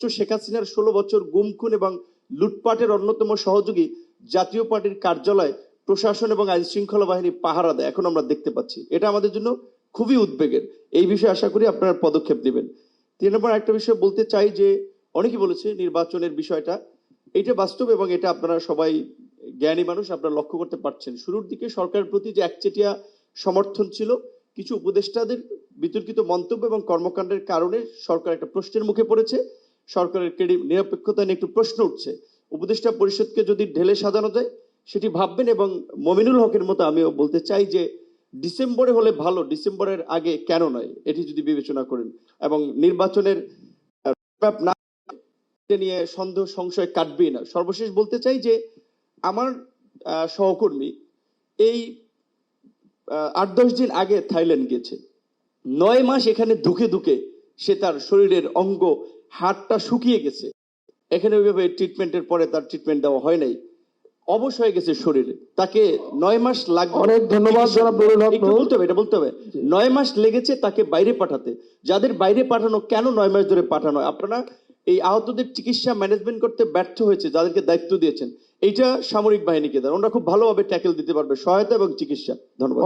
শেখ হাসিনার 16 বছর গুম খুন এবং লুটপাটের অন্যতম সহযোগী জাতীয় পার্টির কার্যালয় প্রশাসন এবং আইন শৃঙ্খলা বাহিনী পাহারা দেয়, এখন আমরা দেখতে পাচ্ছি। এটা আমাদের জন্য খুবই উদ্বেগের। এই বিষয়ে আশা করি আপনারা পদক্ষেপ নেবেন। 3 নম্বর একটা বিষয় বলতে চাই যে অনেকেই বলেছে নির্বাচনের বিষয়টা, এটা বাস্তব এবং এটা আপনারা সবাই জ্ঞানী মানুষ, আপনারা লক্ষ্য করতে পারছেন। শুরুর দিকে সরকারের প্রতি যে একচেটিয়া সমর্থন ছিল, কিছু উপদেষ্টাদের বিতর্কিত মন্তব্য এবং কর্মকাণ্ডের কারণে সরকার একটা প্রশ্নের মুখে পড়েছে। সরকারের নিরপেক্ষতা নিয়ে একটু প্রশ্ন উঠছে। উপদেষ্টা পরিষদকে যদি ঢেলে সাজানো যায় সেটি ভাববেন। এবং মমিনুল হকের মতো আমিও বলতে চাই যে ডিসেম্বরে হলে ভালো, ডিসেম্বরের আগে কেন নয়, এটি যদি বিবেচনা করেন এবং নির্বাচনের না নিয়ে সন্দেহ সংশয় কাটবেই না। সর্বশেষ বলতে চাই যে আমার সহকর্মী এই 8-10 দিন আগে থাইল্যান্ড গেছে। 9 মাস এখানে ধুকে ধুকে সে তার শরীরের অঙ্গ হাড়টা শুকিয়ে গেছে। এখানে ওইভাবে ট্রিটমেন্টের পরে তার ট্রিটমেন্ট দেওয়া হয় নাই, অবশ হয়ে গেছে শরীরে। তাকে 9 মাস লাগবে। অনেক ধন্যবাদ জনাব নুরুল হক। একটু বলতে হবে, এটা বলতে হবে। 9 মাস লেগেছে তাকে বাইরে পাঠাতে। যাদের বাইরে পাঠানো, কেন 9 মাস ধরে পাঠানো? আপনারা এই আহতদের চিকিৎসা ম্যানেজমেন্ট করতে ব্যর্থ হয়েছে যাদেরকে দায়িত্ব দিয়েছেন, এইটা সামরিক বাহিনীকে দেন। ওনারা খুব ভালোভাবে ট্যাকেল দিতে পারবে, সহায়তা এবং চিকিৎসা। ধন্যবাদ।